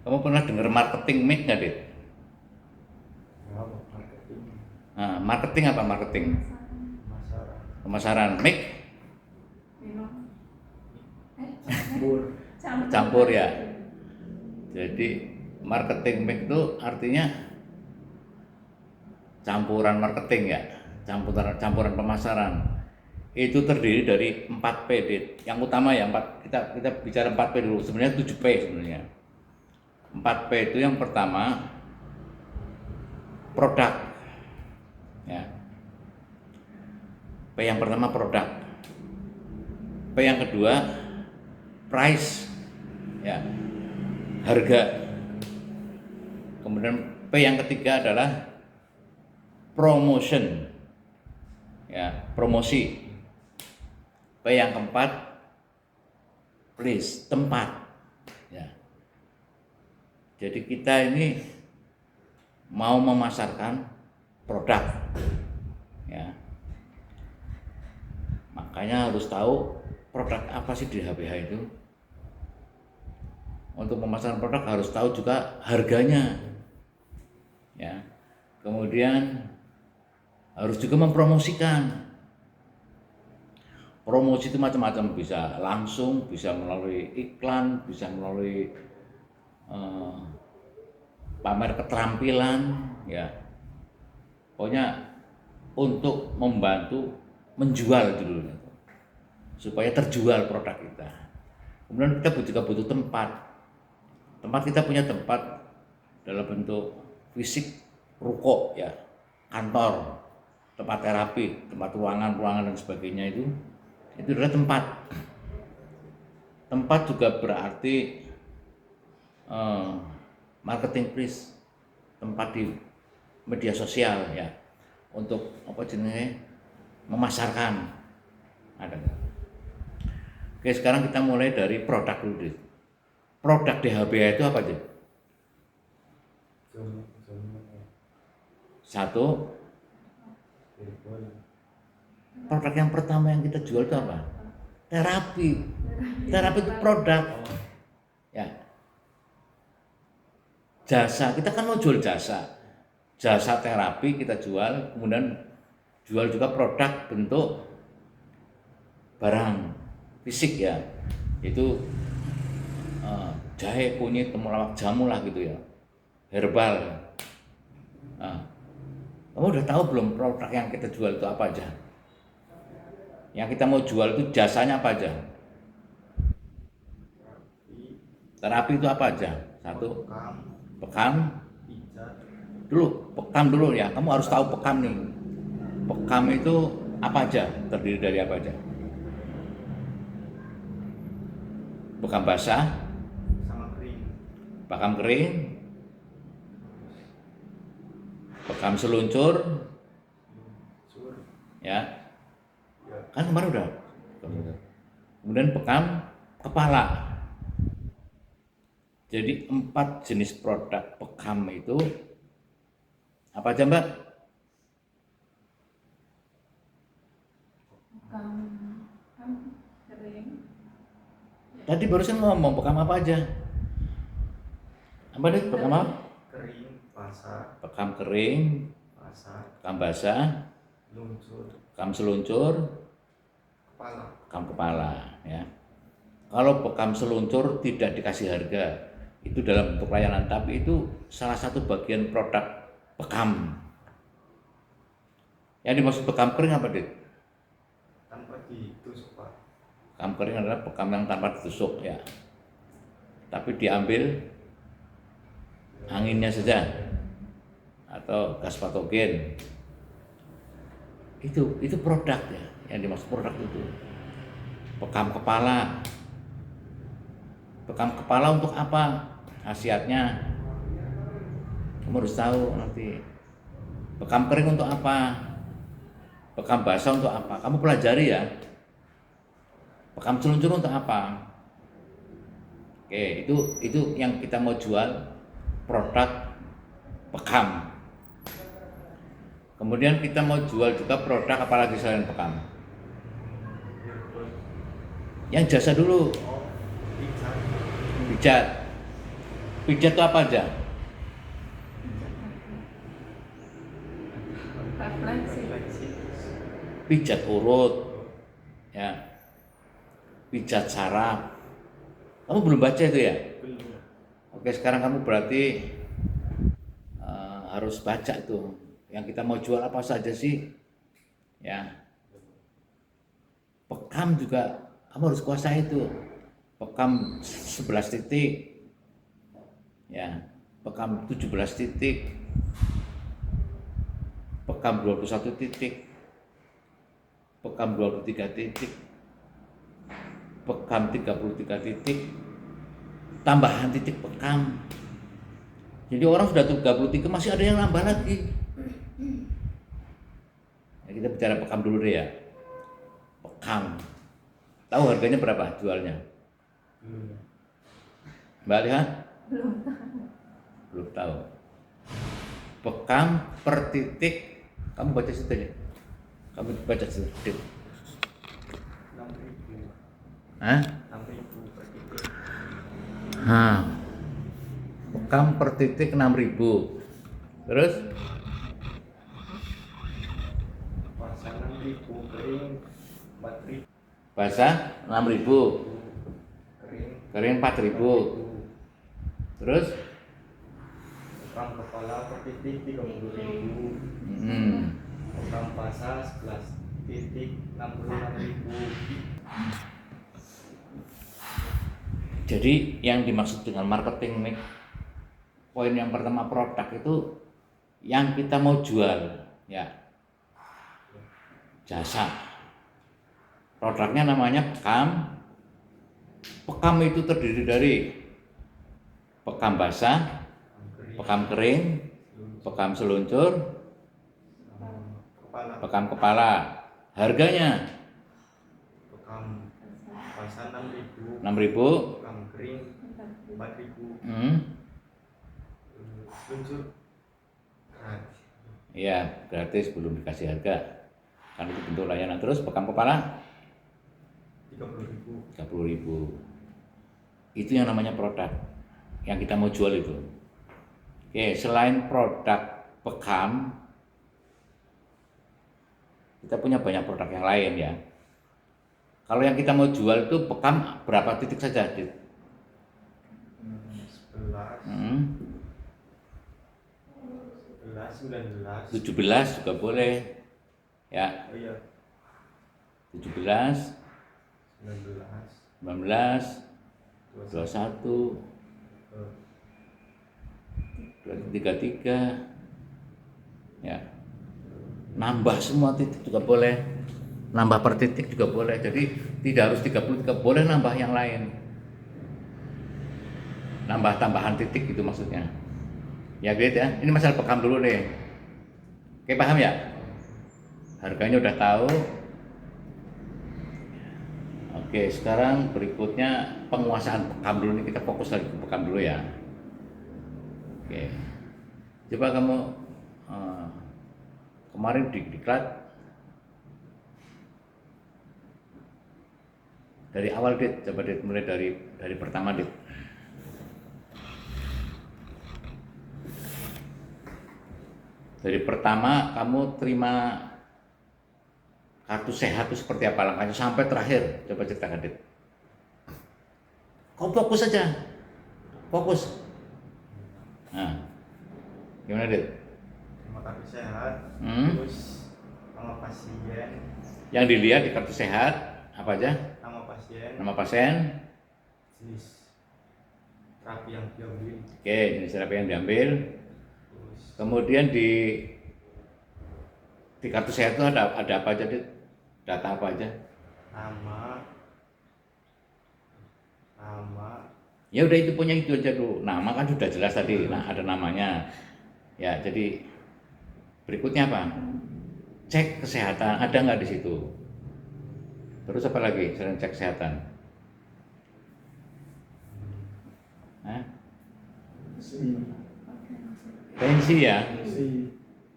Kamu pernah dengar marketing mix nggak, Dit? Marketing Nah, marketing apa marketing? masalah Pemasaran mix campur campur ya. Jadi marketing mix itu artinya campuran marketing ya, campuran pemasaran. Itu terdiri dari 4P, Dit. Yang utama ya, kita bicara 4P dulu. Sebenarnya 7P sebenarnya. 4P itu yang pertama produk. Ya. P yang pertama produk. P yang kedua price. Ya. Harga. Kemudian P yang ketiga adalah promotion. Ya, promosi. P yang keempat place, tempat. Ya. Jadi kita ini mau memasarkan produk. Ya. Makanya harus tahu produk apa sih di HBH itu. Untuk memasarkan produk harus tahu juga harganya. Ya. Kemudian harus juga mempromosikan. Promosi itu macam-macam, bisa langsung, bisa melalui iklan, bisa melalui pamer keterampilan, ya. Pokoknya untuk membantu menjual dulu, supaya terjual produk kita. Kemudian kita juga butuh tempat. Kita punya tempat dalam bentuk fisik, ruko, ya, kantor, tempat terapi, tempat ruangan dan sebagainya itu adalah tempat. Tempat juga berarti marketing place, tempat di media sosial ya, untuk apa jenisnya memasarkan. Ada. Oke, sekarang kita mulai dari produk dulu. Produk di HBH itu apa aja? Satu, produk yang pertama yang kita jual itu apa? Terapi. Terapi itu produk. Ya. Jasa, kita kan mau jual jasa. Jasa terapi kita jual, kemudian jual juga produk bentuk barang fisik ya. Itu jahe, kunyit, temulawak, jamu lah gitu ya. Herbal. Nah, kamu udah tahu belum produk yang kita jual itu apa aja? Yang kita mau jual itu jasanya apa aja? Terapi itu apa aja? Satu, bekam. Bekam dulu ya. Kamu harus tahu bekam nih. Bekam itu apa aja? Terdiri dari apa aja? Bekam basah, sama kering, bekam kering, bekam seluncur, ya. Kan kemarin udah. Kemudian bekam kepala. Jadi 4 jenis produk bekam itu apa aja, Mbak? Bekam kering. Tadi barusan ngomong bekam apa aja? Apa deh bekam apa? kering, basah, Bekam kering, bekam basah, luncur, bekam seluncur, kepala. bekam kepala, ya. Kalau bekam seluncur tidak dikasih harga, itu dalam bentuk layanan, tapi itu salah satu bagian produk bekam. Yang dimaksud bekam kering apa, Dit? Tanpa ditusuk, Pak. Bekam kering adalah bekam yang tanpa ditusuk ya, tapi diambil anginnya saja atau gas patogen. Itu produk ya, yang dimaksud produk itu. Bekam kepala. Bekam kepala untuk apa? Khasiatnya kamu harus tahu nanti. Bekam kering untuk apa? Bekam basah untuk apa? Kamu pelajari ya. Bekam seluncur untuk apa? Oke, itu yang kita mau jual, produk bekam. Kemudian kita mau jual juga produk apalagi selain bekam? Yang jasa dulu, pijat. Pijat itu apa aja? Refleksi. refleksi, Pijat urut, ya, pijat saraf. Kamu belum baca itu ya? belum. Oke, sekarang kamu berarti harus baca tuh. Yang kita mau jual apa saja sih? Ya, pekam juga kamu harus kuasai itu. Pekam 11 titik, ya, pekam 17 titik, pekam 21 titik, pekam 23 titik, pekam 33 titik, tambahan titik pekam. Jadi orang sudah 33 masih ada yang nambah lagi. Ya, kita bicara pekam dulu deh ya. Pekam. Tahu harganya berapa jualnya? Belum. Mbak Liha? Belum. Belum tahu. Pekam per titik, kamu baca situ ya? Kamu baca situ. 6.000. Hah? 6.000 per titik. Pekam per titik 6.000. Terus Puasa 6.000, kering 4.000, basah 6.000, kering kering 4.000. Terus Pekam kepala per titik 30.000. Pekam basah 11 titik 66.000. jadi yang dimaksud dengan marketing nih, poin yang pertama produk itu yang kita mau jual, ya, jasa. Produknya namanya pekam. Pekam itu terdiri dari pekam basah, pekam kering, pekam seluncur, Kepala pekam kepala. Harganya pekam basah 6.000, 6.000. pekam kering 4.000, seluncur gratis Ya, gratis, belum dikasih harga. Kan itu bentuk layanan. Terus pekam kepala 30.000. 30.000. Itu yang namanya produk yang kita mau jual itu. Oke, selain produk pekam, kita punya banyak produk yang lain ya. Kalau yang kita mau jual itu pekam berapa titik saja, Dit? 11, 19. 17 juga boleh. Ya, Oh iya, 17, 19, 19, 21, 21, 33. Ya. Nambah semua titik juga boleh. Nambah per titik juga boleh. Jadi tidak harus 33, boleh nambah yang lain. Nambah tambahan titik gitu maksudnya. Ya gitu ya. Ini masalah pekam dulu nih. Oke, paham ya? Harganya udah tahu. Oke, sekarang berikutnya penguasaan pekam dulu nih. Kita fokus lagi ke pekam dulu ya. Oke. Coba kamu kemarin di diklat dari awal, Dit. Coba Dit, mulai dari pertama, Dit. Dari pertama kamu terima kartu sehat itu seperti apa langkahnya sampai terakhir, coba ceritakan, Dit. Kau fokus saja, fokus. Nah, gimana, Dit? terima kasih sehat, terus nama pasien, Yang dilihat di kartu sehat apa aja? nama pasien, Nama pasien, jenis terapi yang diambil, oke, jenis terapi yang diambil. terus Kemudian di kartu sehat itu ada apa aja, Dit? Data apa aja? nama, Ya udah, itu punya itu aja dulu. Nama kan sudah jelas tadi. Nah, ada namanya. Ya, jadi berikutnya apa? Cek kesehatan, ada nggak di situ? Terus apa lagi selain cek kesehatan? Hah? Tensi ya?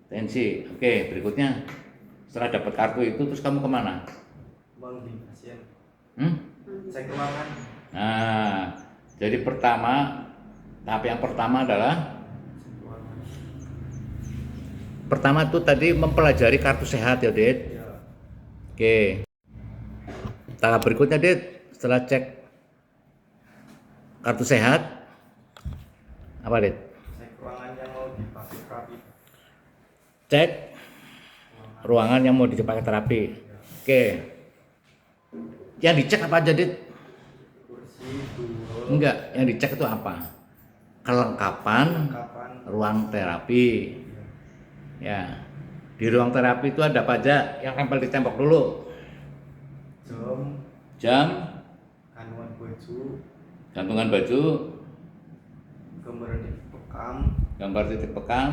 Tensi. Oke, berikutnya setelah dapat kartu itu terus kamu kemana? mengunjungi pasien, Hmm? cek ruangan, Nah, jadi pertama Tahap yang pertama adalah ruangan. pertama tuh tadi mempelajari kartu sehat ya, Dit. Ya. Oke. Tahap berikutnya, Dit, setelah cek kartu sehat apa, Dit? Cek ruangan yang mau dipakai terapi. Cek Ruangan. ruangan yang mau dipakai terapi. Oke. Yang dicek apa aja, Dit? Kursi, dua. Enggak, yang dicek itu apa? Kelengkapan Kapan? ruang terapi. Ya. Di ruang terapi itu ada apa aja yang tempel di tembok dulu? Jam, Jam, kandungan baju, gantungan baju, gambar di bekam, gambar titik bekam,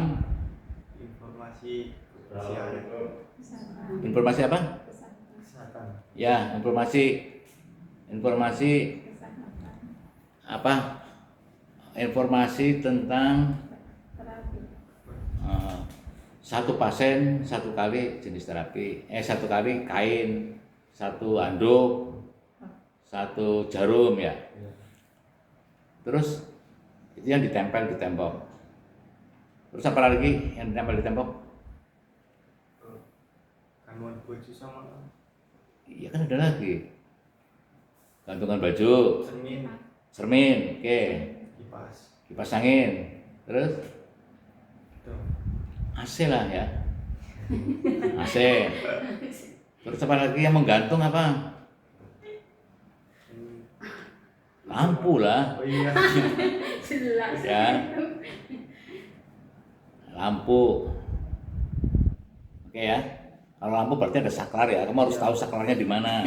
informasi kebersihan, Kesehatan. informasi apa? kesehatan, Ya, informasi Kesehatan. apa? Informasi tentang Terapi. satu pasien satu kali jenis terapi, satu kali kain, satu handuk, satu jarum ya. Terus itu yang ditempel di tembok. Terus apa lagi yang ditempel di tembok? kandungan baju sama Iya kan ada lagi. Gantungan baju, cermin, cermin, oke. kipas, Kipas angin, terus itu AC lah ya. AC. Terus apa lagi yang menggantung apa? ini. Lampu lah. Oh iya. Jelas. Ya. Lampu. Oke ya. Kalau lampu berarti ada saklar ya. Kamu harus tahu saklarnya di mana.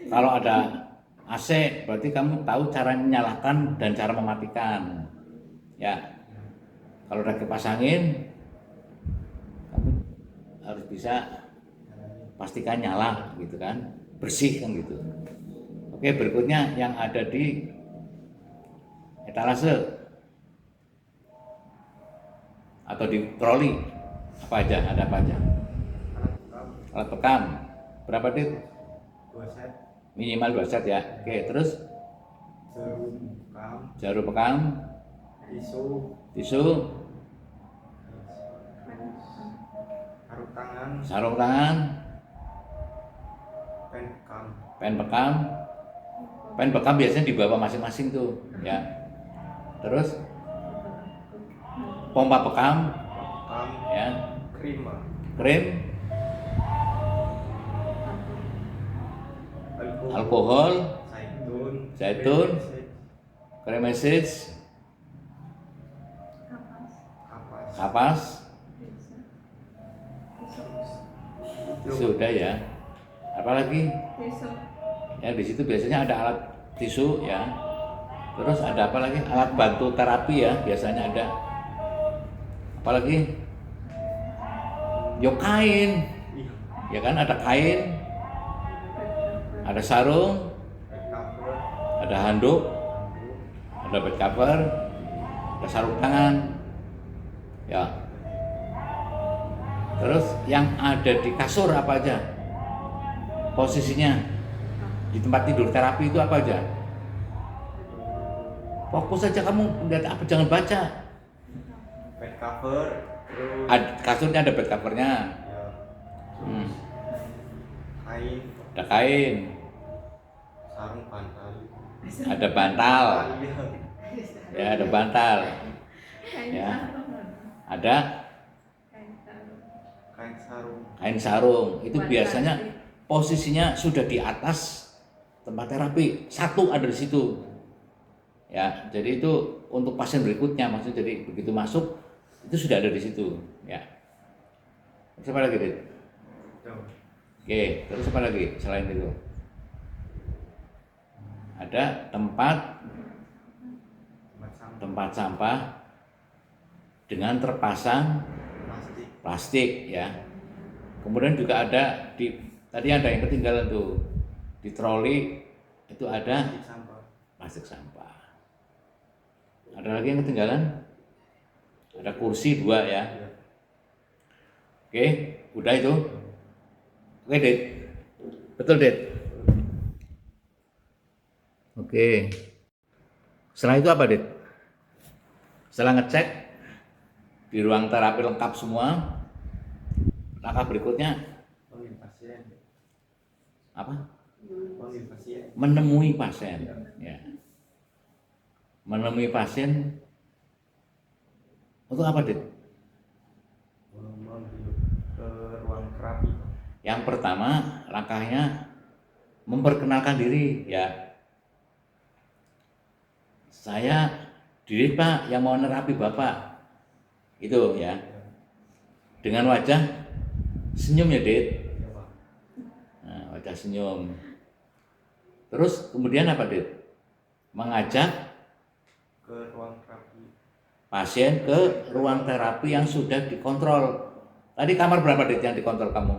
Kalau ada AC berarti kamu tahu cara menyalakan dan cara mematikan. Ya. Kalau ada kipas angin, kamu harus bisa pastikan nyala gitu kan, bersih kan gitu. Oke, berikutnya yang ada di etalase atau di troli apa aja, ada apa aja? Alat bekam, Alat bekam berapa, Dit? 2 set, Minimal 2 set ya. Oke, terus jarum bekam, jarum bekam, tisu, tisu, sarung tangan, sarung tangan, pen bekam, pen bekam. Pen bekam biasanya dibawa masing-masing tuh ya. Terus pompa bekam bekam, ya, krim, krim, alkohol, zaitun, zaitun, krim message, Kapas. kapas, kapas, Bisa. sudah ya. Apalagi Besok. ya di situ biasanya ada alat tisu ya. Terus ada apa lagi? Alat bantu terapi ya biasanya ada. Apalagi? Yo kain, iya, ya kan ada kain, ada sarung, bed cover, ada handuk, handuk, ada bed cover, ada sarung tangan, ya. Terus yang ada di kasur apa aja? Posisinya di tempat tidur terapi itu apa aja? Fokus saja kamu lihat apa, jangan baca. bed cover, terus Kasurnya ada bed covernya, ya, hmm, kain, ada kain, sarung bantal, ada bantal, iya, ya ada bantal, Kain Ya. sarung. ada Kain sarung. kain sarung, kain sarung. Itu Buat biasanya plastik. posisinya sudah di atas tempat terapi, satu ada di situ. Ya, jadi itu untuk pasien berikutnya, maksudnya jadi begitu masuk itu sudah ada di situ. Ya. Terus apa lagi, Dit? itu Oke, terus apa lagi selain itu? Ada tempat tempat sampah, sampah dengan terpasang plastik, plastik ya. Kemudian juga ada tadi ada yang ketinggalan tuh di troli itu ada plastik sampah, plastik sampah. Ada lagi yang ketinggalan? Ada kursi 2 ya. iya, Oke, udah itu. Oke, Dit. Betul, Dit. Oke. Setelah itu apa, Dit? Setelah ngecek di ruang terapi lengkap semua, langkah berikutnya Panggil pasien. apa? Panggil pasien. Menemui pasien. Ya. Menemui pasien untuk apa, Dit? Memanggil ke ruang terapi, Pak. Yang pertama langkahnya memperkenalkan diri, ya. Saya Didit Pak yang mau nerapi Bapak. Itu ya. Dengan wajah senyum ya, Dit. Ya, Pak. Nah, wajah senyum. Terus kemudian apa, Dit? Mengajak Ke ruang terapi. pasien ke ruang terapi yang sudah dikontrol. Tadi kamar berapa, Dit, yang dikontrol kamu?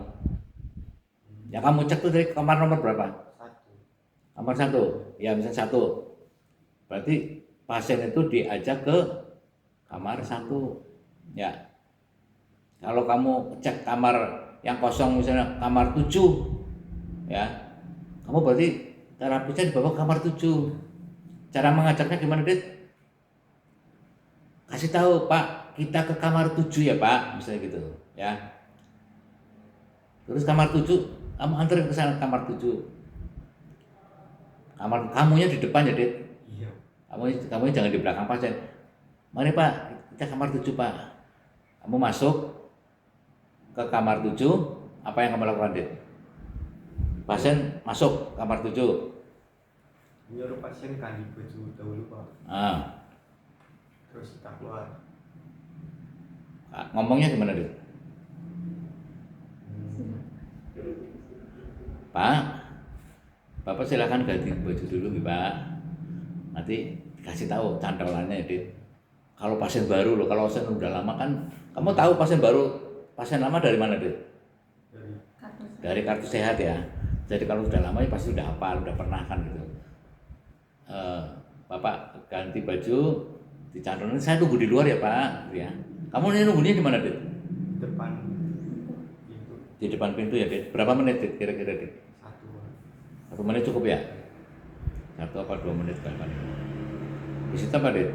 Yang kamu cek tuh dari kamar nomor berapa? 1. Kamar 1. Ya, misalnya 1. Berarti pasien itu diajak ke kamar 1. Ya. Kalau kamu cek kamar yang kosong misalnya kamar 7, ya, kamu berarti terapisnya dibawa ke kamar 7. Cara mengajaknya gimana, Dit? Kasih tahu, Pak, kita ke kamar 7 ya, Pak, misalnya gitu, ya. Terus kamar 7, kamu anterin ke sana kamar 7. Kamar kamunya di depan ya, Dit. Iya. Kamu jangan di belakang pasien. Mari Pak, kita kamar 7 Pak. Kamu masuk ke kamar 7, apa yang kamu lakukan, Dit? Pasien masuk kamar 7. Menyuruh pasien ganti baju dahulu, Pak. Nah, Terus kita keluar. ngomongnya gimana, Dit? Pak, Bapak silakan ganti baju dulu nih, Pak. Nanti kasih tahu cantolannya, Dit. Kalau pasien baru loh, kalau pasien udah lama kan, kamu tahu pasien baru, pasien lama dari mana, Dit? Dari Dari kartu sehat ya. Jadi kalau udah lama ya pasti udah hafal, udah pernah kan gitu. Bapak ganti baju, dicantolin. Saya tunggu di luar ya, Pak. Gitu ya. Kamu ini nunggunya di mana, Dit? depan itu Di depan pintu ya, Dit. Berapa menit, Dit? Kira-kira, Dit? 1. 1 menit cukup ya? 1 apa 2 menit kan? Di situ apa, Dit?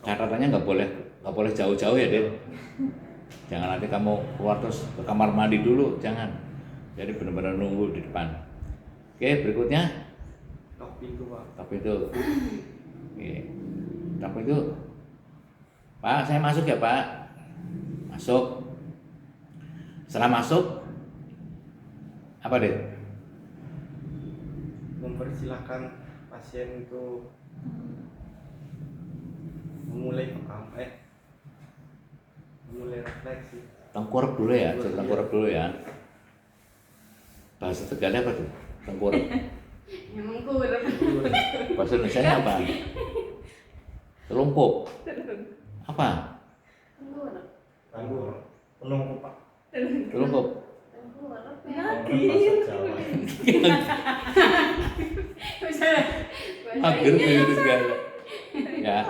Catatannya nggak boleh jauh-jauh ya, Dit. Jangan nanti kamu keluar terus ke kamar mandi dulu, jangan. Jadi benar-benar nunggu di depan. Oke, berikutnya Tok pintu, Pak. tapi itu, oke, tapi itu, Pak, saya masuk ya, Pak. Masuk. Setelah masuk, apa, Dit? Mempersilahkan pasien itu memulai memulai refleksi. Tengkurap dulu ya, jadi tengkurap dulu ya. Bahasa Tegalnya apa tuh? Tengkurap. Emang kurang. Bahasa Indonesia apa? Telumpuk. Apa? Kurang. Tangguh. Penunggu, Pak. Telumpuk. Lagi. Hampir begitu segala. Ya.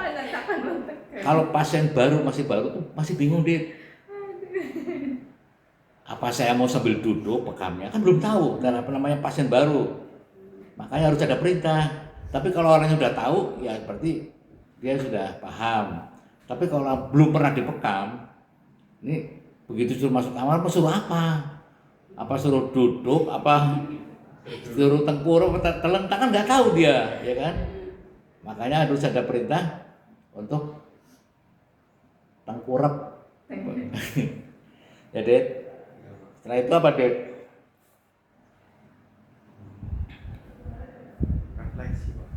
Kalau pasien baru masih bingung, Dit. Apa saya mau sambil duduk pekamnya, kan belum tahu karena apa namanya pasien baru, makanya harus ada perintah. Tapi kalau orangnya sudah tahu ya berarti dia sudah paham. Tapi kalau belum pernah dipekam, ini begitu suruh masuk kamar mau suruh apa suruh duduk, apa suruh tengkurap, telentang, kan nggak tahu dia, ya kan. Makanya harus ada perintah untuk tengkurap. Ya, Dit. Setelah itu apa, Dit? Refleksi, Pak.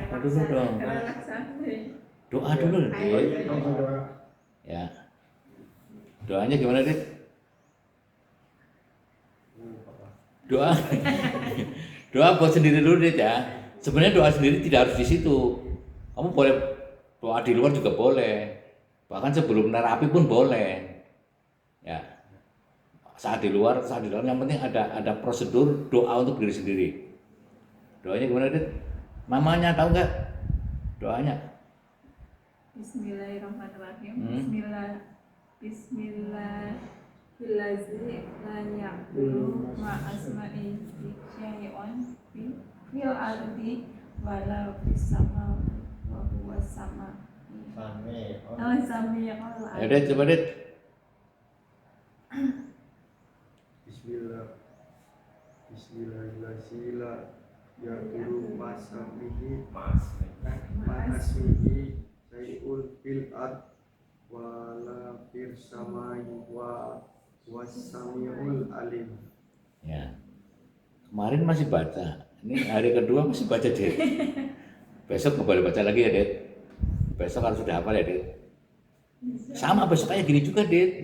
Apa dulu dong? Relaksasi. Doa dulu, Oh, Dit. iya, doa. Ya. Doanya gimana, Dit? Pak. Doa. Doa buat sendiri dulu, Dit ya. Sebenarnya doa sendiri tidak harus di situ. Kamu boleh doa di luar juga boleh. Bahkan sebelum terapi pun boleh. Ya. Saat di luar yang penting ada prosedur doa untuk diri sendiri. Doanya gimana, Dit? Mamanya tahu nggak doanya? Bismillahirrahmanirrahim. Bismillahirrahmanirrahim. La ya'budu ma asma'i syai'un fil ardi wala fis sama wa huwa sama Oh, Samiul Ayo Dit, coba Dit. Bismillahirrahmanirrahim. Ya guru masamihi ma'asmihi sayul fil ard wala fir samai wa wasamiul alim. Ya. Kemarin masih baca. Ini hari kedua masih baca Dit. Besok kembali baca lagi ya Dit. Besok harus sudah hafal ya Dit. Sama besok kayak gini juga Dit.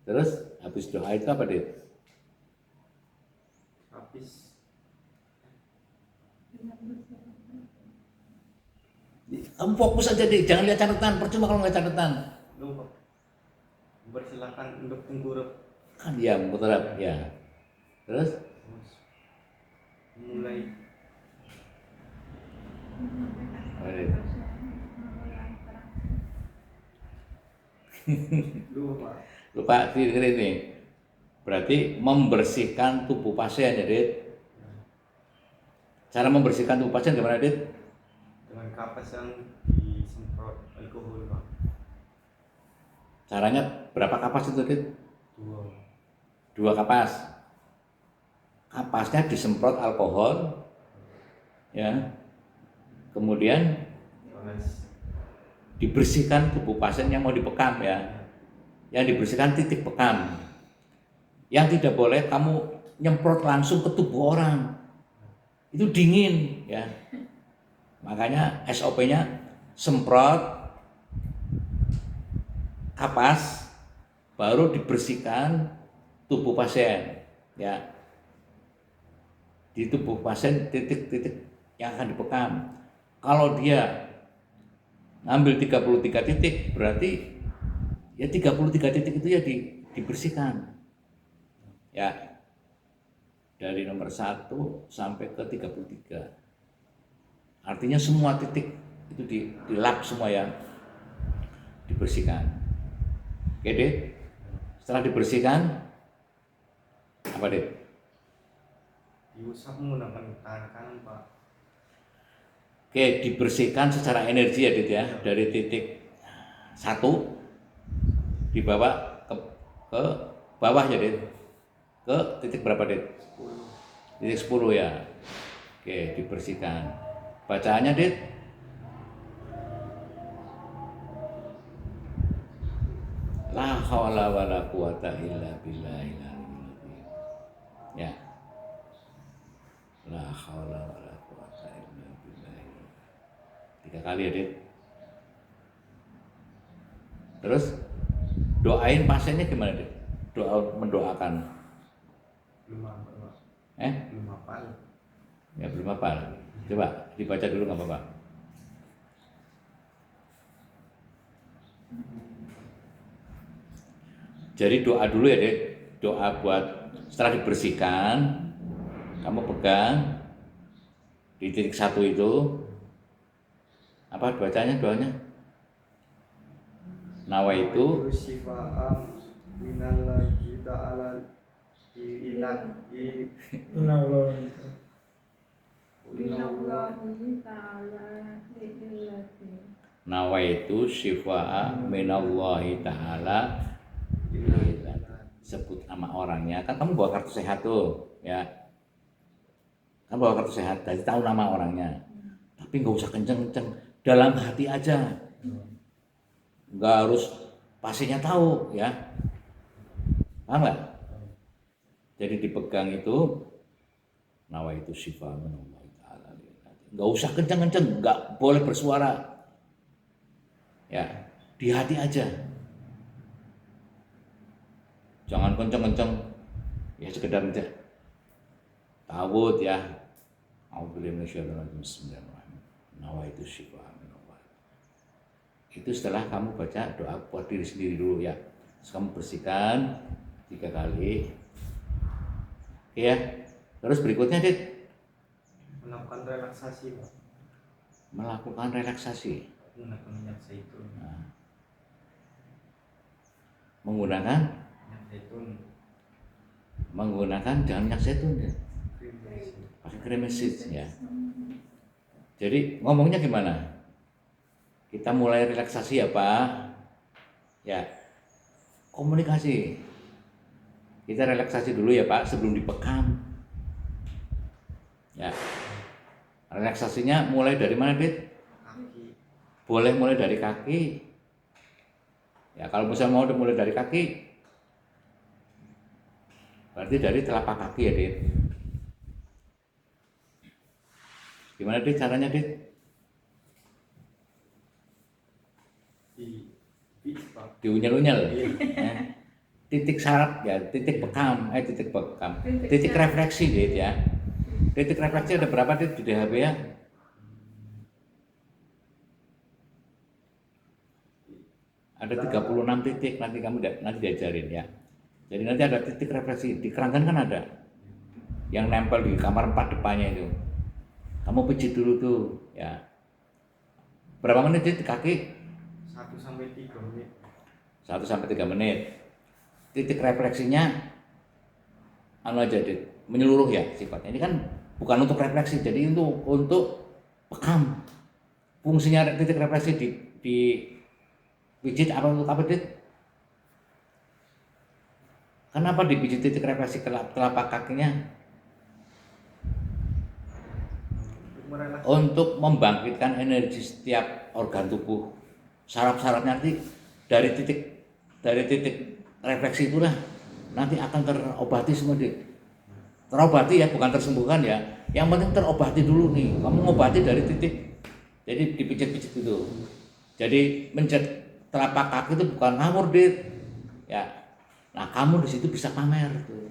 Terus habis doa itu apa Dit? Habis Kamu fokus aja Dit, jangan lihat catatan. Percuma kalau nggak catatan. lupa bersilakan untuk tengkurap. Kan ya muterap ya. Terus Mulai Dit. lupa. Lupa ini. Berarti membersihkan tubuh pasien ya Dit. Cara membersihkan tubuh pasien gimana Dit? Dengan kapas yang disemprot alkohol, Pak. Caranya berapa kapas itu Dit? 2 kapas. Kapasnya disemprot alkohol, ya. Kemudian Panas. dibersihkan tubuh pasien yang mau dibekam ya. Yang dibersihkan titik bekam. Yang tidak boleh kamu nyemprot langsung ke tubuh orang. Itu dingin ya. Makanya SOP-nya semprot kapas baru dibersihkan tubuh pasien ya. Di tubuh pasien titik-titik yang akan dibekam. Kalau dia ngambil 33 titik berarti ya 33 titik itu ya dibersihkan. Ya. Dari nomor 1 sampai ke 33. Artinya semua titik itu dilap semua ya. Dibersihkan. Oke, Dit. Setelah dibersihkan apa, Dit? Diusap menggunakan tangan kanan, Pak. Oke, dibersihkan secara energi ya, Dit ya. Dari titik 1 dibawa ke bawah ya, Dit. Ke titik berapa, Dit? 10. Titik 10 ya. Oke, dibersihkan. Bacaannya, Dit? La haula wala quwata illa billahil aliyyil azim. Ya. La haula wala quwata illa billahil azim. 3 kali ya, Dit. Terus doain pasiennya gimana, Dit? Mendoakan. Belum hafal, Pak. Belum hafal. Ya belum hafal. Coba dibaca dulu nggak apa-apa. Jadi doa dulu ya, Dek. Doa buat setelah dibersihkan, kamu pegang di titik 1 itu. Apa bacanya doanya? Nawaitu Sifa'am minallahi ta'ala ilahi Minallahi ta'ala illati. nawaitu syifa'a minallahi ta'ala. Sebut nama orangnya, kan kamu bawa kartu sehat tuh ya, kamu bawa kartu sehat, jadi tahu nama orangnya, tapi nggak usah kenceng-kenceng, dalam hati aja, nggak harus pasiennya tahu ya, paham nggak? Jadi dipegang itu nawaitu syifa minallahi ta'ala, nggak usah kenceng-kenceng, nggak boleh bersuara ya, di hati aja. Jangan kenceng-kenceng, ya sekedar aja. Tawud ya. A'udzubillahi minasyaitonir rajim. Bismillahirrahmanirrahim. Nawaitu syifa minallah. Itu setelah kamu baca doa buat diri sendiri dulu ya. Terus kamu bersihkan 3 kali. Oke ya. Terus berikutnya, Dit, melakukan relaksasi, Pak. melakukan relaksasi. Menggunakan minyak zaitun. Nah, menggunakan jangan minyak zaitun ya. Pakai krim mesin ya. Jadi ngomongnya gimana? Kita mulai relaksasi ya Pak. Ya, komunikasi. Kita relaksasi dulu ya Pak sebelum dibekam. Ya, relaksasinya mulai dari mana Dit? Kaki. Boleh mulai dari kaki. Ya, kalau misalnya mau mulai dari kaki, berarti dari telapak kaki ya Dit. Gimana Dit caranya Dit? Di Pak. Diunyel-unyel. Iya. Ya. Titik saraf ya, titik bekam, Titik titik saraf. refleksi Dit ya. Titik refleksi ada berapa Dit di DHB ya? Ada 36 titik, nanti kamu nanti diajarin ya. Jadi nanti ada titik refleksi, di kerangkan kan ada yang nempel di kamar 4 depannya itu. Kamu pijit dulu tuh ya. Berapa menit Dit di kaki? 1 sampai 3 menit. 1 sampai 3 menit. Titik refleksinya anu aja Dit, menyeluruh ya sifatnya. Ini kan bukan untuk refleksi, jadi untuk pekam. Fungsinya titik refleksi di pijit apa untuk apa Dit? Kenapa dipijit titik refleksi telapak kakinya? Untuk merelaksasi. Untuk membangkitkan energi setiap organ tubuh. Saraf-sarafnya nanti dari titik refleksi itulah nanti akan terobati semua Dit. Terobati ya, bukan tersembuhkan ya. Yang penting terobati dulu nih. Kamu ngobati dari titik. Jadi dipijit-pijit itu. Jadi mencet telapak kaki itu bukan ngawur Dit. Ya. Nah, kamu di situ bisa pamer tuh.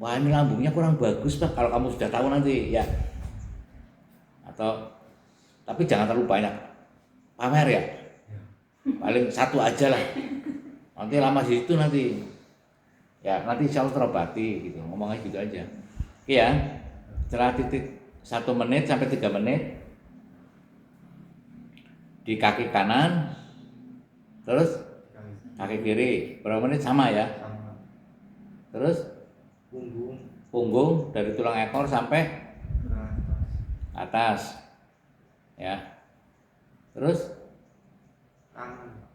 Wah, ini lambungnya kurang bagus Pak kalau kamu sudah tahu nanti ya. Atau tapi jangan terlalu banyak pamer ya. Paling 1 aja lah. Nanti lama di situ nanti. Ya, nanti insya Allah terobati gitu. Ngomongnya gitu aja. Oke ya. Setelah titik 1 menit sampai 3 menit di kaki kanan, terus kaki kiri berapa menit sama ya. Sama Terus punggung punggung dari tulang ekor sampai ke atas. atas ya. Terus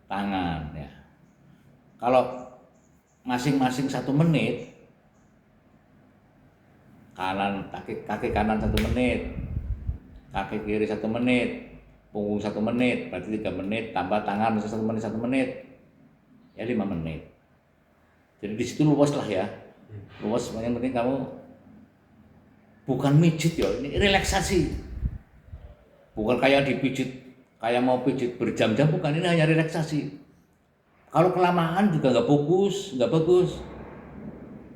tangan ya. Kalau masing-masing 1 menit, kaki kanan 1 menit, kaki kiri 1 menit, punggung 1 menit, berarti 3 menit, tambah tangan bisa 1 menit 1 menit, ya 5 menit. Jadi di situ luas lah ya, luas. Yang penting kamu bukan mijit ya, ini relaksasi, bukan kayak dipijit, kayak mau pijit berjam-jam, bukan. Ini hanya relaksasi. Kalau kelamaan juga nggak bagus,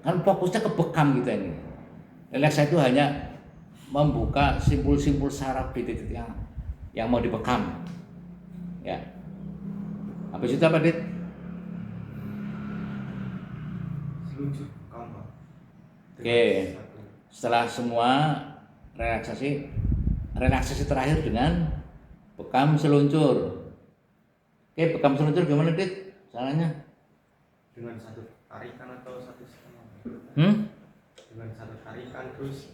kan fokusnya ke bekam kita ini. Relaksasi itu hanya membuka simpul-simpul saraf di titik yang mau dibekam. Ya. Habis itu apa Dit? Selunjuk kamar. Oke. Setelah semua relaksasi terakhir dengan bekam seluncur. Oke, bekam seluncur gimana Dit? Caranya? Dengan 1 tarikan atau 1 setengah. Dengan 1 tarikan terus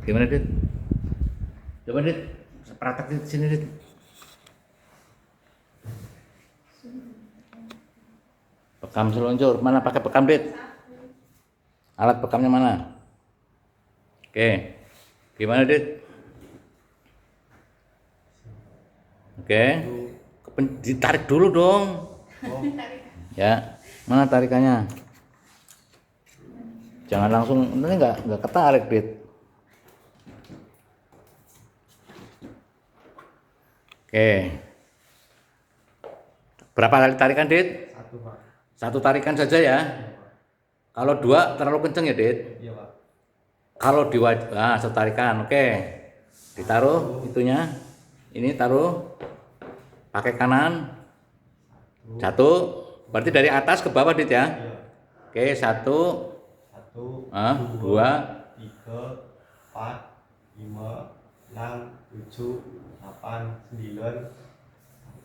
Gimana Dit? Coba Dit, praktek di sini Dit. Bekam seluncur, mana pakai bekam Dit? Alat bekamnya mana? Oke, gimana Dit? Oke, ditarik dulu dong. Ya, mana tarikannya? Jangan langsung, ini nggak ketarik Dit. Oke, berapa kali tarikan Dit? 1 Pak. 1 tarikan saja ya. Kalau 2 terlalu kenceng ya Dit. Iya Pak. Kalau setarikan, oke. Ditaruh itunya. Ini taruh pakai kanan. 1. Berarti dari atas ke bawah Dit ya. Iya. Oke, 1, 1, 2, 3, 4, 5, 6, 7, 8, 9.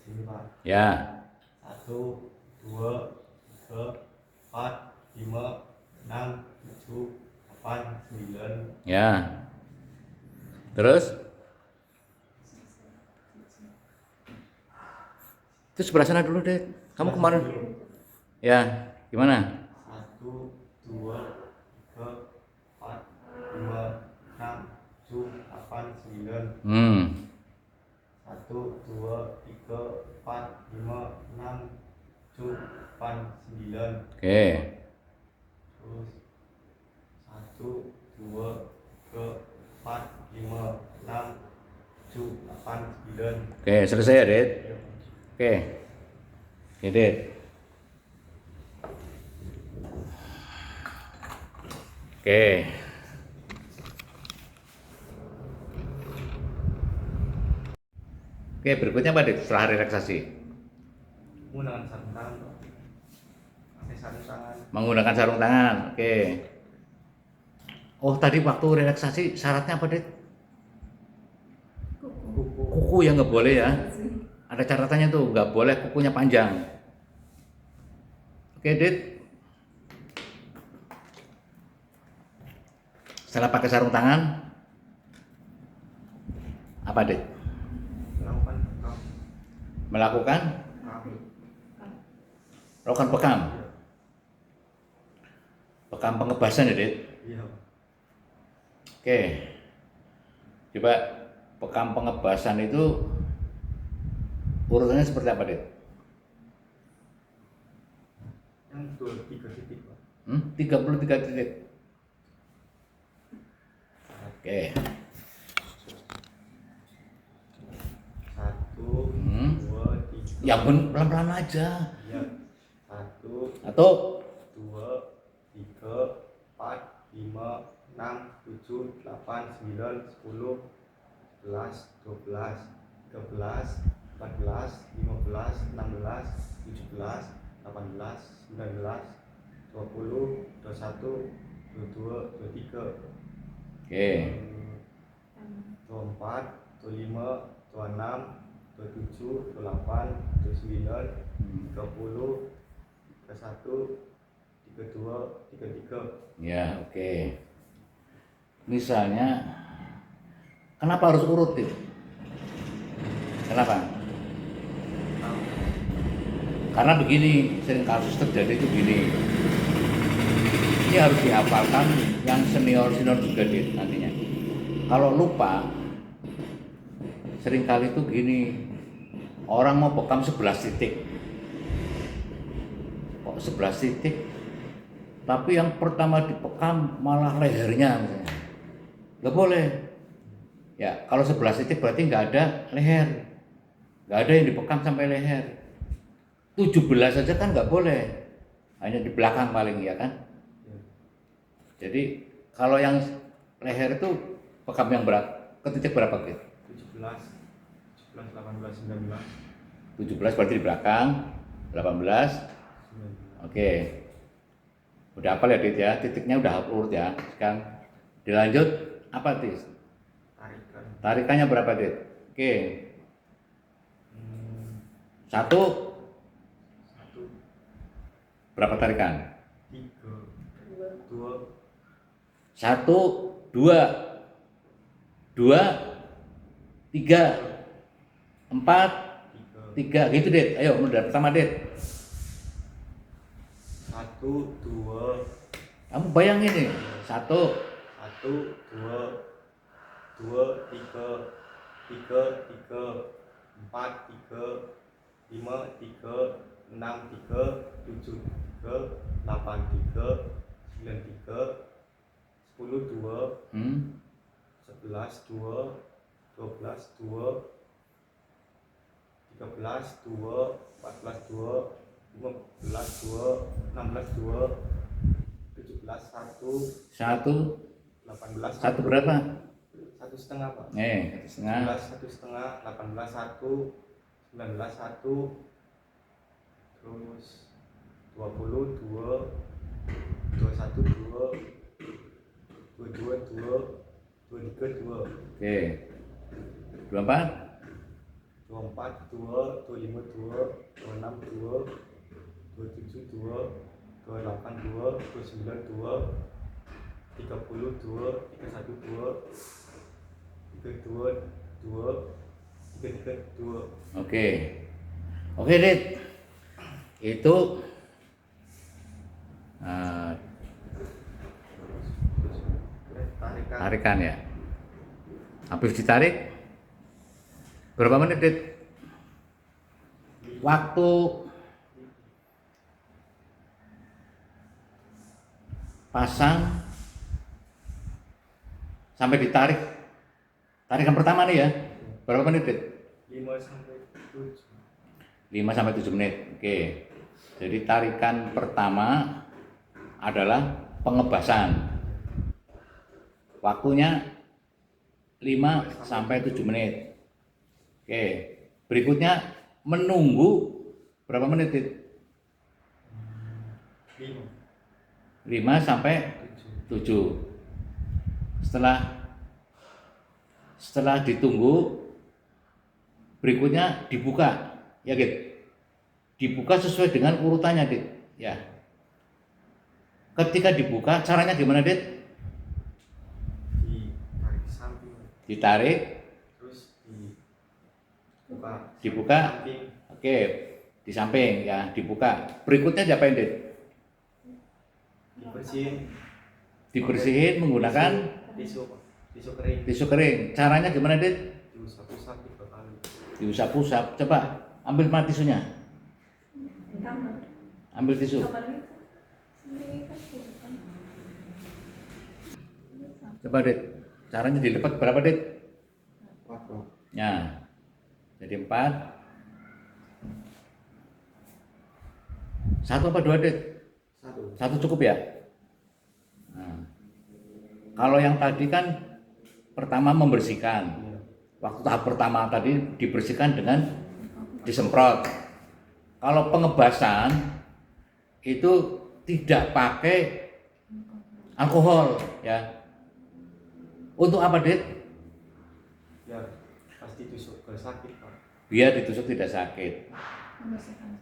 Sini Pak. ya. 1, 2, 3, 4, 5, 6, 7, 8, 9. Ya. Terus? Itu sebelah sana dulu deh. Kamu kemarin? Ya, gimana? 1, 2, 3, 4, 5, 6, 7, 8, 9. 1, 2, 3, 4, 5, 6, 7, 8, 9. Oke. Terus 1, 2, 3, 4, 5, 6, 7, 8, 9. Oke, selesai ya, Dit? Oke. Oke, Dit. Oke. Oke, berikutnya apa, Dit? Setelah relaksasi. Menggunakan sarung tangan, Pak. Pakai sarung tangan. Menggunakan sarung tangan. Oke. Oh, tadi waktu relaksasi syaratnya apa, Dit? Kuku. Kuku yang nggak boleh ya. Ada catatannya tuh, nggak boleh kukunya panjang. Oke, Dit. Setelah pakai sarung tangan, apa, Dit? Melakukan bekam. Melakukan bekam. Bekam pengebasan ya, Dit? Iya, Pak. Oke. Coba bekam pengebasan itu urutannya seperti apa, Dit? Yang 3 titik, Pak. 33 titik. Oke. 1, Hmm. 2, 3. Ya pelan-pelan aja. Iya. 1, 1, 2, 3, 4, 5, 6, 7, 8, 9, 10, 11, 12, 13, 14, 15, 16, 17, 18, 19, 20, 21, 22, 23, oke. 24, 25, 26, 27, 28, 29, 30, 31, 32, 33. Ya, oke. Misalnya, kenapa harus urut, Dit? Kenapa? Karena begini, sering kasus terjadi itu gini. Ini harus dihafalkan yang senior-senior juga, Dit, nantinya. Kalau lupa, seringkali itu gini, orang mau bekam 11 titik. Kok 11 titik? Tapi yang pertama dibekam malah lehernya misalnya. Nggak boleh. Ya, kalau 11 titik berarti nggak ada leher. Nggak ada yang dibekam sampai leher. 17 saja kan nggak boleh. Hanya di belakang paling, ya kan? Jadi kalau yang leher itu bekam yang berapa? Ke titik berapa, Dit? 17, 17, 18, 19. 17 berarti di belakang, 18. 19. Oke. Udah hafal ya, Dit ya? Titiknya udah urut ya. Sekarang dilanjut apa, Dit? Tarikan. Tarikannya berapa, Dit? Oke. 1, 1, berapa tarikan? 3, 2, 1, 2, 2, 3, 4, 3. Gitu, Dit. Ayo, udah pertama, Dit. 1, 2, Kamu bayangin nih. 1, 1, 2, 2, 3, 3, 3, 4, 3, 5, 3, 6, 3, 7, 3, 8, 3, 9, 3, 10, 2, 11, 2, 12, 2, 13, 2, 14, 2, 15, 2, 16, 2, 17, 1, 1, 18, 1 berapa? 1,5, Pak. 1,5. 11, 1,5, 18, 1, 19, 1, terus 20, 2, 21, 2, 22, 2, 23, 2, Oke. 24. 24, 2, 25, 2, 26, 2, 27, 2, 28, 2, 29, 2, 30, 2, 31, 2, kedua dua tiga dua. Oke. Oke, Dit. Itu tarikan ya. Habis ditarik berapa menit, Dit? Waktu pasang sampai ditarik tarikan pertama nih ya. Berapa menit, Dit? 5 sampai 7. 5 sampai 7 menit. Oke. Jadi tarikan pertama adalah pengebasan. Waktunya 5 sampai 7 menit. Oke. Berikutnya menunggu berapa menit, Dit? 5 sampai 7. Setelah ditunggu, berikutnya dibuka, ya Dit. Dibuka sesuai dengan urutannya, Dit. Ya. Ketika dibuka, caranya gimana, Dit? Ditarik samping, Ditarik, terus dibuka. dibuka. Samping. Oke, di samping ya, dibuka. Berikutnya diapain, Dit? Dibersihin. Dibersihin menggunakan tisu kering. tisu kering. Caranya gimana, Dit? Diusap-usap 3 kali. Diusap-usap. Coba ambil mana tisunya? Ambil tisu. Coba, Dit. Caranya dilipat berapa, Dit? 4. Ya. Jadi 4. 1 apa 2, Dit? 1. 1 cukup ya? Nah, kalau yang tadi kan pertama membersihkan. Waktu tahap pertama tadi dibersihkan dengan disemprot. Kalau pengebasan itu tidak pakai alkohol ya. Untuk apa, Dit? Ya, pasti tusuk ke sakit, Pak. Biar ditusuk tidak sakit.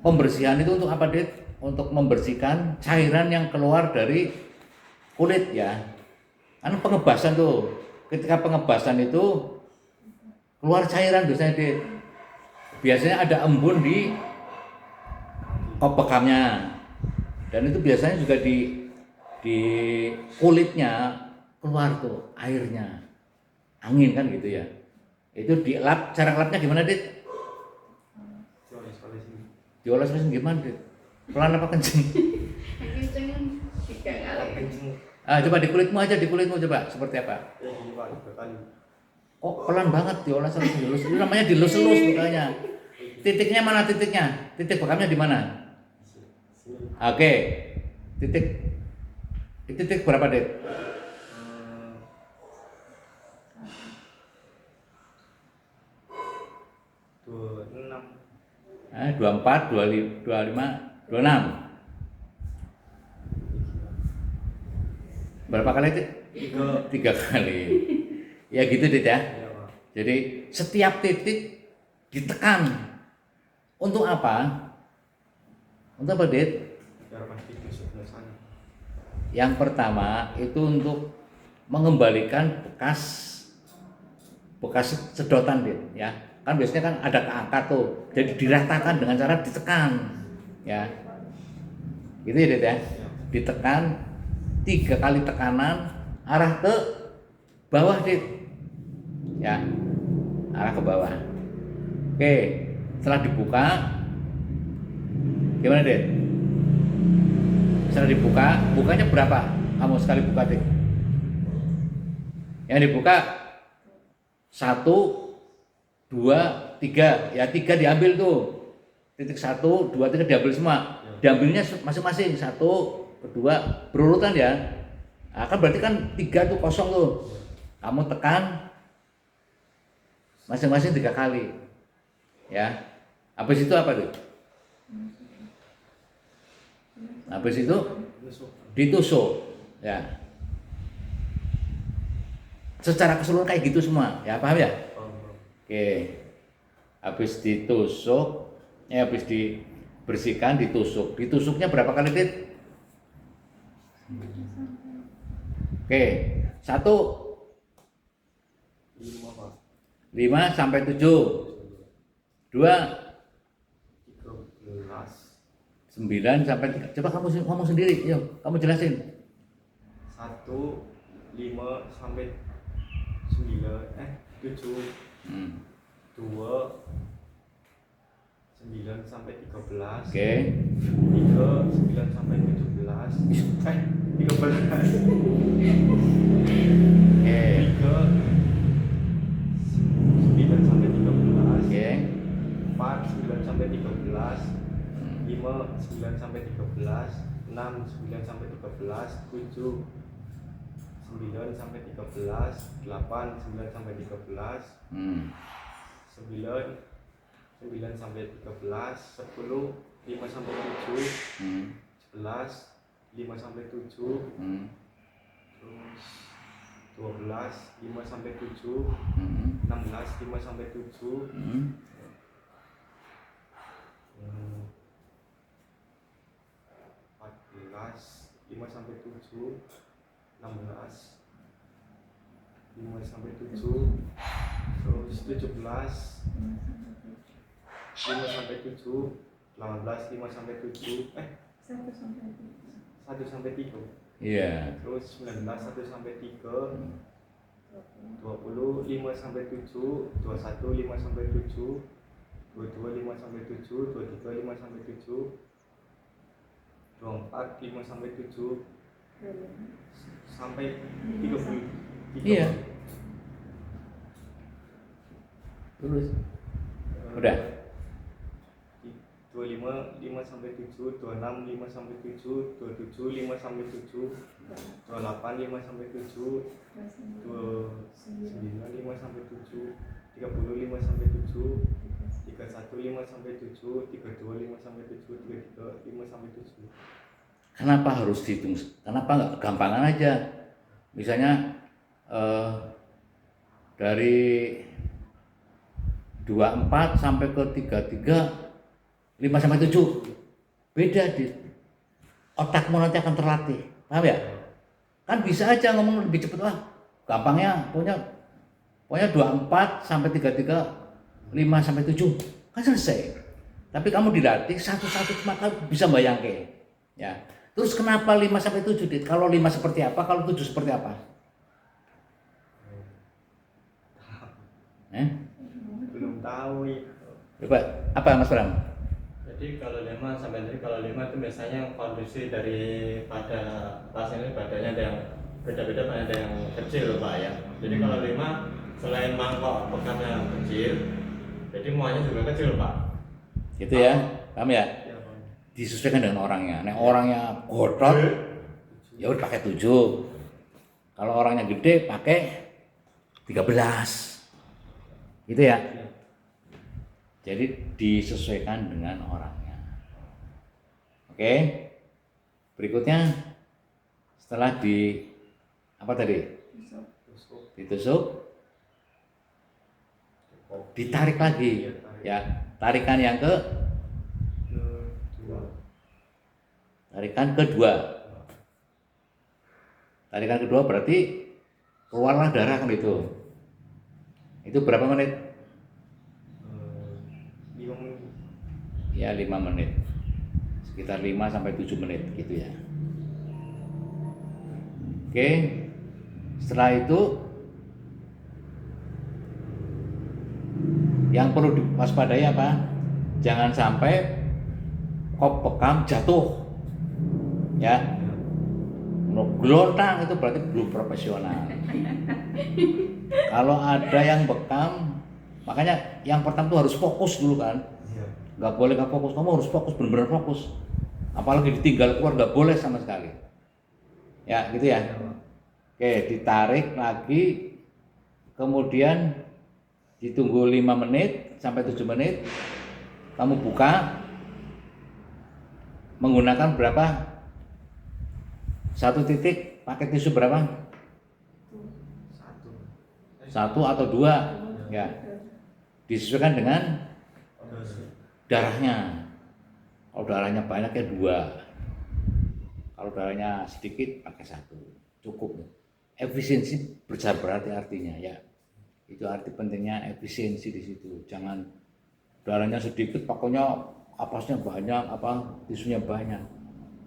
Pembersihan itu untuk apa, Dit? Untuk membersihkan cairan yang keluar dari kulit ya. Kan pengebasan tuh, ketika pengebasan itu keluar cairan biasanya, Dit. Biasanya ada embun di kopekamnya, dan itu biasanya juga di kulitnya keluar tuh airnya, angin kan gitu ya. Itu dilap, cara ngelapnya gimana, Dit? Dioles-olesin. Dioles-olesin gimana, Dit? Pelan apa kenceng? Kenceng. Coba di kulitmu aja, di kulitmu coba seperti apa? Gini, Pak, 3 kali. Kok pelan banget dioles-olesin, dilus. Itu namanya dilus-elus makanya. Titiknya mana titiknya? Titik bekamnya di mana? Sini. Oke. Titik berapa, Dit? 26. 24, 25, 26. Berapa kali, Dit? 3 kali. Ya gitu, Dit ya. Iya, Pak. Jadi setiap titik ditekan. Untuk apa? Untuk apa, Dit? Biar pasti tusuk ke sana. Yang pertama itu untuk mengembalikan bekas sedotan, Dit, ya. Kan biasanya kan ada keangkat tuh. Jadi diratakan dengan cara ditekan, ya. Gitu ya, Dit ya. Ditekan 3 kali tekanan arah ke bawah, Dit. Ya. Arah ke bawah. Oke, setelah dibuka gimana, Dit? Setelah dibuka, bukanya berapa? Kamu sekali buka, Dit? Yang dibuka 1, 2, 3. Ya 3 diambil tuh. Titik 1, 2, 3 diambil semua. Diambilnya masing-masing 1, 2 berurutan ya. Nah, kan berarti kan 3 tuh kosong tuh. Kamu tekan masing-masing 3 kali. Ya. Habis itu apa tuh? Habis itu ditusuk. Ya. Secara keseluruhan kayak gitu semua. Ya, paham ya? Oke. Habis ditusuk, habis dibersihkan, ditusuk. Ditusuknya berapa kali, Dit? Oke. 1, 5 Pak. 5 sampai 7. 2 13. 9 sampai 3. Coba kamu ngomong sendiri, yuk, kamu jelasin. 1 5 sampai 9 7. 2 9 sampai 13. Oke. 3 9 sampai 17. 13. Oke. 3 9 sampai 13. Oke. 4 9 sampai 13. 5 9 sampai 13. 6 9 sampai 13. 7 9 sampai 13. 8 9 sampai 13. 9 9 sampai 13. 10 5 sampai 7. 11 5 sampai 7. Terus 12 5 sampai 7. 16 5 sampai 7. 14 5 sampai 7. 16 5 sampai 7. Terus 17 5 sampai 7. 18 5 sampai 7. 1 sampai 1 sampai 3. Iya. Terus 19 1 sampai 3. 20 5 sampai 7. 21 5 sampai 7. 22 5 sampai 7. 23 5 sampai 7. 24 5 sampai 7 sampai 30. Iya. Terus udah. 25 5 sampai 7. 26 5 sampai 7. 27 5 sampai 7. 28 5 sampai 7. 29 5 sampai 7. 30 5 sampai 7. 31 5 sampai 7. 32 5 sampai 7. 33 5 sampai 7. Kenapa harus dihitung? Kenapa nggak gampangan aja? Misalnya dari 24 sampai ke 33, 5 sampai 7. Beda di otakmu nanti akan terlatih. Paham ya? Kan bisa aja ngomong lebih cepat lah. Gampangnya pokoknya 24 sampai 33, 5 sampai 7. Kan selesai. Tapi kamu dilatih satu-satu maka bisa bayangin. Ya. Terus kenapa 5 sampai 7? Kalau 5 seperti apa, kalau 7 seperti apa? Belum tahu itu. Coba, apa Mas Bram? Jadi kalau 5 sampai tadi, kalau 5 itu biasanya kondisi daripada pasien ini badannya ada yang beda-beda, ada yang kecil Pak ya. Jadi kalau 5 selain mangkok bekamnya yang kecil, jadi muanya juga kecil Pak. Gitu ya, paham ya? Ya, Bang. Disesuaikan dengan orangnya. Nek orangnya gotot, ya udah pakai 7. Kalau orangnya gede pakai 13. Gitu ya. Jadi disesuaikan dengan orangnya. Oke. Berikutnya setelah di apa tadi? Ditusuk, ditarik lagi. Ya, tarikan yang tarikan kedua. Tarikan kedua berarti keluarlah darah kan itu. Itu berapa menit? 5 menit. Ya 5 menit. Sekitar 5 sampai 7 menit gitu ya. Oke. Setelah itu yang perlu diwaspadai apa? Jangan sampai kop bekam jatuh. Ya. Gelontang itu berarti belum profesional. Kalau ada yang bekam, makanya yang pertama tuh harus fokus dulu kan. Nggak boleh nggak fokus, kamu harus fokus, benar-benar fokus. Apalagi ditinggal keluar nggak boleh sama sekali. Ya gitu ya. Oke, ditarik lagi, kemudian ditunggu 5 menit sampai 7 menit. Kamu buka, menggunakan berapa? 1 titik, pakai tisu berapa? 1 atau 2, ya. Disesuaikan dengan darahnya. Kalau darahnya banyak ya 2. Kalau darahnya sedikit pakai 1, cukup. Efisiensi besar berarti artinya ya. Itu arti pentingnya efisiensi di situ. Jangan darahnya sedikit, pokoknya apasnya banyak, tisunya banyak.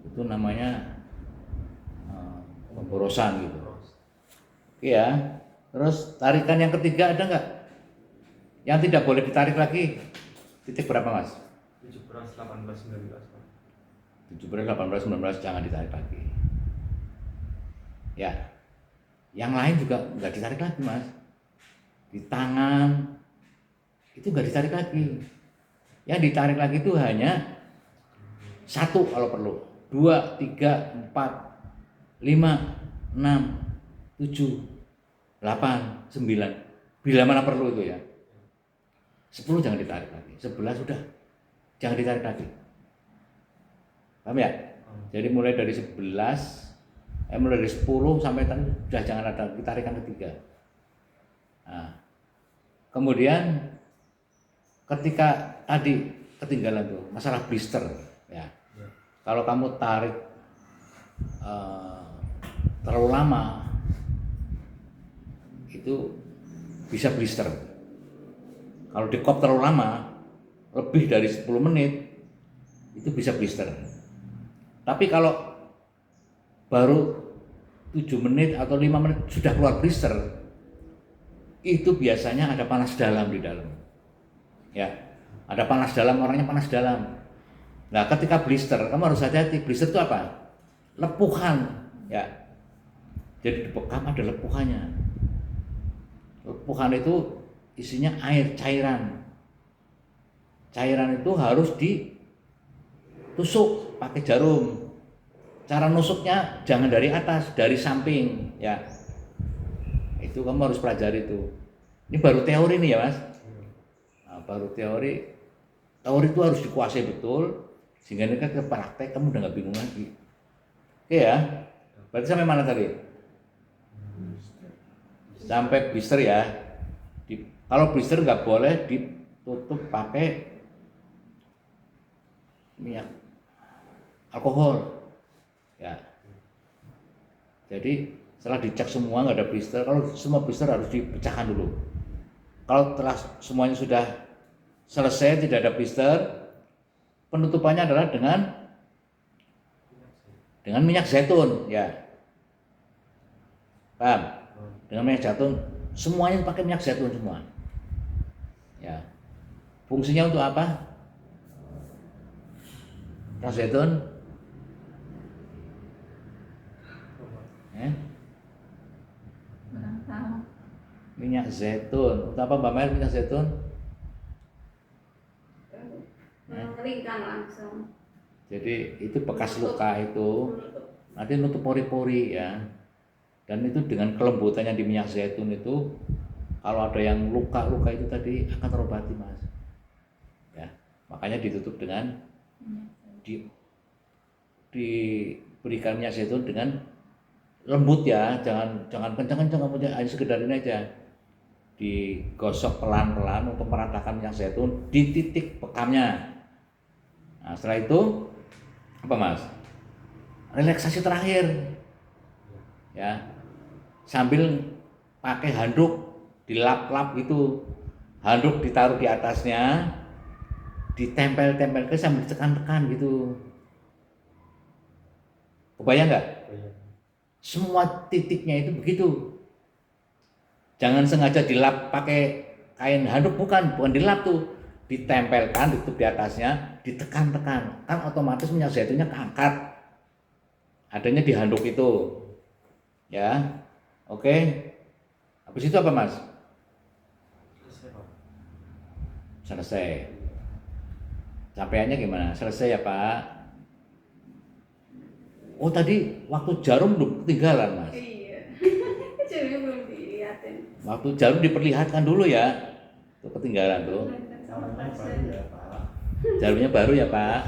Itu namanya pemborosan gitu. Iya. Terus tarikan yang ketiga ada nggak? Yang tidak boleh ditarik lagi. Titik berapa Mas? 17, 18, 19. 17, 18, 19 jangan ditarik lagi. Ya. Yang lain juga nggak ditarik lagi Mas. Di tangan itu nggak ditarik lagi. Yang ditarik lagi itu hanya 1 kalau perlu, 2, 3, 4, 5, 6, 7, 8, 9. Bila mana perlu itu ya. 10 jangan ditarik lagi. 11 sudah jangan ditarik lagi. Paham ya? Jadi mulai dari 10 sampai tadi sudah jangan ada tarikan ketiga. Nah, kemudian ketika tadi ketinggalan tuh masalah blister ya. Kalau kamu tarik terlalu lama itu bisa blister. Kalau dikop terlalu lama lebih dari 10 menit itu bisa blister. Tapi kalau baru 7 menit atau 5 menit sudah keluar blister, itu biasanya ada panas dalam di dalam. Ya, ada panas dalam, orangnya panas dalam. Nah, ketika blister, kamu harus hati-hati. Blister itu apa? Lepuhan, ya. Jadi di bekam ada lepuhannya. Lepuhan itu isinya air, cairan. Cairan itu harus ditusuk pakai jarum. Cara nusuknya jangan dari atas, dari samping, ya. Itu kamu harus pelajari itu. Ini baru teori nih ya Mas. Nah, baru teori. Teori itu harus dikuasai betul, sehingga nanti ke praktek kamu udah nggak bingung lagi. Oke ya. Berarti sampai mana tadi? Sampai blister ya. Kalau blister nggak boleh ditutup pakai minyak alkohol. Ya, jadi setelah dicek semua nggak ada blister, kalau semua blister harus dipecahkan dulu. Kalau telah semuanya sudah selesai tidak ada blister, penutupannya adalah dengan minyak zaitun, ya. Paham? Dengan minyak zaitun, semuanya pakai minyak zaitun semua. Ya, fungsinya untuk apa? Minyak zaitun. Kurang tahu. Minyak zaitun. Untuk apa Mbak Mel minyak zaitun? Mengeringkan langsung. Jadi itu bekas luka itu nanti nutup pori-pori ya. Dan itu dengan kelembutannya di minyak zaitun itu, kalau ada yang luka-luka itu tadi akan terobati Mas. Ya, makanya ditutup dengan diberikan minyak zaitun dengan lembut ya, jangan kencang-kencang kamu hanya sekedar ini aja. Digosok pelan-pelan untuk meratakan minyak zaitun di titik bekamnya. Nah, setelah itu apa Mas? Relaksasi terakhir. Ya. Sambil pakai handuk dilap-lap gitu. Handuk ditaruh di atasnya, ditempel-tempel ke sambil ditekan-tekan gitu. Kebayang nggak? Semua titiknya itu begitu. Jangan sengaja dilap pakai kain handuk, bukan dilap tuh. Ditempelkan, ditutup di atasnya, ditekan-tekan. Kan otomatis minyak zaitunnya keangkat. Adanya di handuk itu. Ya. Oke. Habis itu apa Mas? Selesai. Capaiannya gimana? Selesai ya Pak? Oh tadi waktu jarum belum ketinggalan Mas. Iya. Jadi belum dilihatin. Waktu jarum diperlihatkan dulu ya. Itu ketinggalan tuh. Caranya baru ya Pak. Jarumnya baru ya Pak.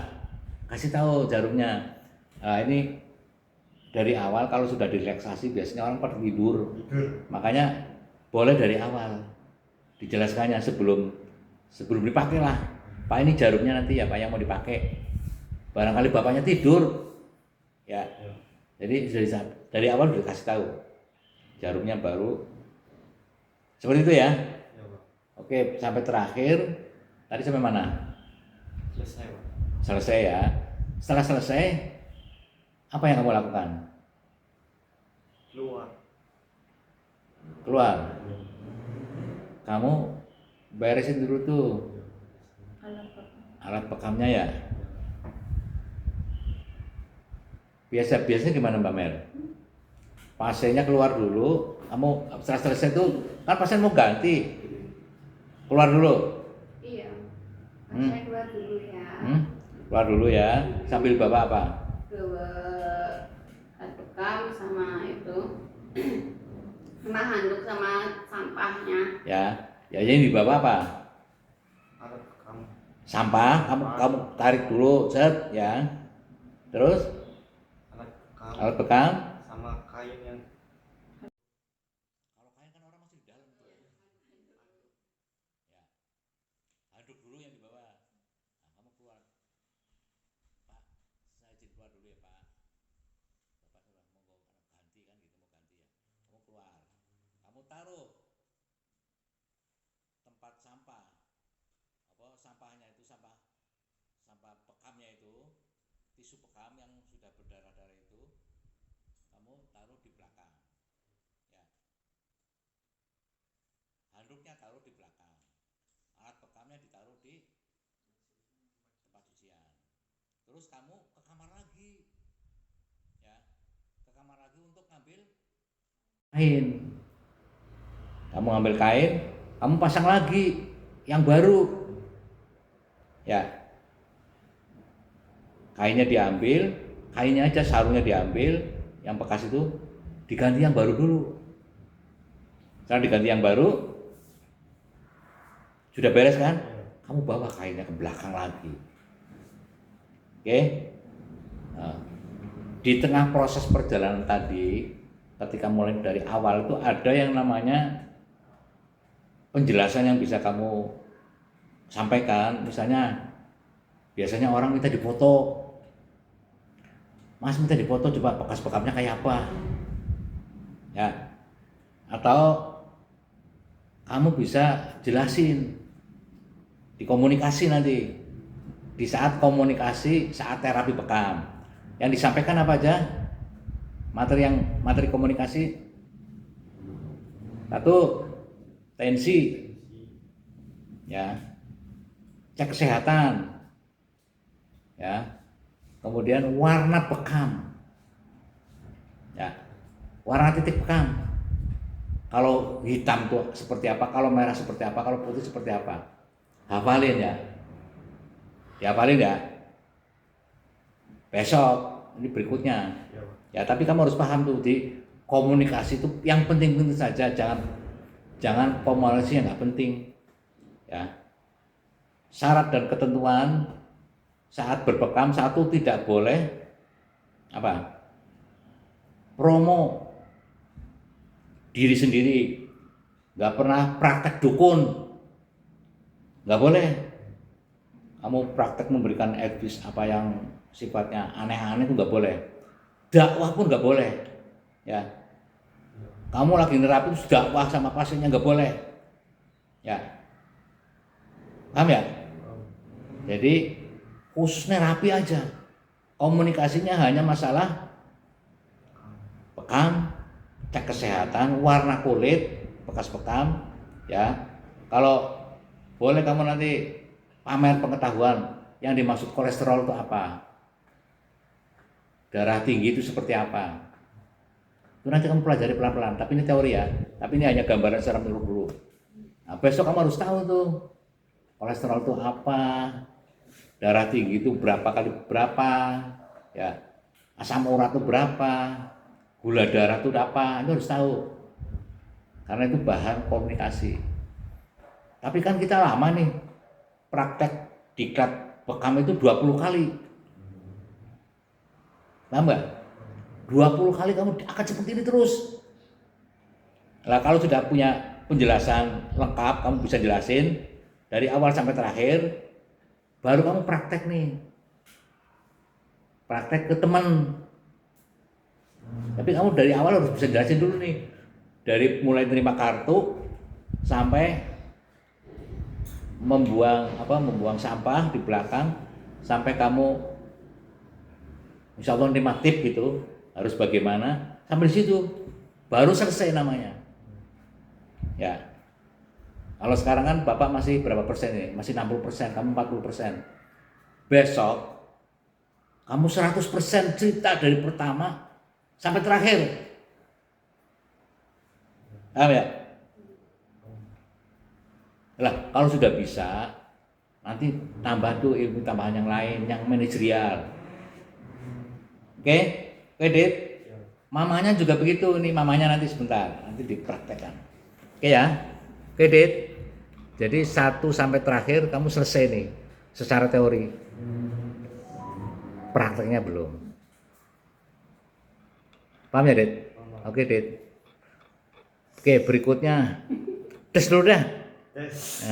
Kasih tahu jarumnya. Nah, ini dari awal kalau sudah direlaksasi biasanya orang pada tidur. Makanya boleh dari awal dijelaskannya sebelum dipakai lah. Pak ini jarumnya nanti ya Pak yang mau dipakai. Barangkali bapaknya tidur. Ya, jadi dari awal udah kasih tahu jarumnya baru Seperti itu ya. Ya Pak. Oke, sampai terakhir tadi sampai mana? Selesai Pak. Selesai ya. Setelah selesai, apa yang kamu lakukan? Keluar. Keluar. Kamu beresin dulu tuh alat pekamnya ya. Biasa-biasanya gimana Mbak Mel? Pasiennya keluar dulu, kamu setelah selesai tuh kan pasien mau ganti, keluar dulu. Iya. Hmm. Saya keluar dulu ya. Keluar dulu ya, sambil bawa apa? Bawa alat bekam sama itu sama handuk sama sampahnya. Ya, ya ini dibawa apa? Alat bekam. Sampah, kamu tarik dulu, set ya. Terus Alat bekam. alat bekam. Sama kain yang Kalau kain kan orang masih di dalam tuh. Ya. Handuk dulu yang dibawa. Nah, kamu keluar. Pak, saya izin keluar dulu ya, Pak. Bapak sudah mau ganti kan gitu, mau ganti ya. Kamu keluar. Kamu taruh tempat sampah. Apa sampahnya itu sampah pekamnya itu, tisu pekam yang sudah berdarah-darah itu kamu taruh di belakang. Ya. Handuknya taruh di belakang. Alat pekamnya ditaruh di tempat cucian. Terus kamu ke kamar lagi. Ya. Ke kamar lagi untuk ngambil kain. Kamu ngambil kain, kamu pasang lagi yang baru. Ya. Kainnya diambil, kainnya aja, sarungnya diambil, yang bekas itu diganti yang baru dulu. Sekarang diganti yang baru, sudah beres kan? Kamu bawa kainnya ke belakang lagi. Oke? Nah, di tengah proses perjalanan tadi, ketika mulai dari awal itu ada yang namanya penjelasan yang bisa kamu sampaikan. Misalnya, biasanya orang minta dipoto. Mas minta dipoto, coba bekas bekamnya kayak apa? Ya. Atau kamu bisa jelasin di komunikasi nanti. Di saat komunikasi, saat terapi bekam. Yang disampaikan apa aja? Materi komunikasi. Satu, tensi. Ya. Cek kesehatan. Ya. Kemudian warna bekam. Ya. Warna titik bekam. Kalau hitam tuh seperti apa, kalau merah seperti apa, kalau putih seperti apa. Hafalin ya. Dihafalin ya. Besok ini berikutnya. ya Pak. Ya, tapi kamu harus paham tuh di komunikasi itu yang penting-penting saja, jangan komunikasi yang nggak penting. Ya. Syarat dan ketentuan saat berbekam, satu, tidak boleh apa? Promo diri sendiri. Nggak pernah praktek dukun. Nggak boleh. Kamu praktek memberikan advice apa yang sifatnya aneh-aneh itu nggak boleh. Dakwah pun nggak boleh. Ya. Kamu lagi nerapin dakwah sama pasiennya nggak boleh. Ya. Paham ya? Jadi khusus nerapi aja. Komunikasinya hanya masalah bekam, cek kesehatan, warna kulit, bekas bekam, ya. Kalau boleh kamu nanti pamer pengetahuan yang dimaksud kolesterol itu apa, darah tinggi itu seperti apa. Itu nanti kamu pelajari pelan-pelan. Tapi ini teori ya. Tapi ini hanya gambaran secara menurut dulu. Nah, besok kamu harus tahu tuh kolesterol itu apa, darah tinggi itu berapa kali berapa, ya, asam urat itu berapa, gula darah itu apa, itu harus tahu. Karena itu bahan komunikasi. Tapi kan kita lama nih praktek diklat bekam itu 20 kali. Paham nggak? 20 kali kamu akan seperti ini terus. Nah, kalau sudah punya penjelasan lengkap, kamu bisa jelasin dari awal sampai terakhir, baru kamu praktek nih. Praktek ke teman. Tapi kamu dari awal harus bisa jelasin dulu nih. Dari mulai terima kartu sampai membuang sampah di belakang sampai kamu insya Allah lima tip gitu harus bagaimana sampai di situ baru selesai namanya ya. Kalau sekarang kan Bapak masih berapa persen ini? Masih 60%, kamu 40%. Besok kamu 100% cerita dari pertama sampai terakhir. Paham ya? Lah, kalau sudah bisa, nanti tambah tuh ilmu tambahan yang lain, yang manajerial. Oke? Oke, Dit? Mamanya juga begitu, nih mamanya nanti sebentar, nanti dipraktekkan. Oke ya? Oke, Dit? Jadi 1 sampai terakhir kamu selesai nih, secara teori. Prakteknya belum. Paham ya, Dit? Oke, Dit? Oke, berikutnya tes dulu dah. Tes.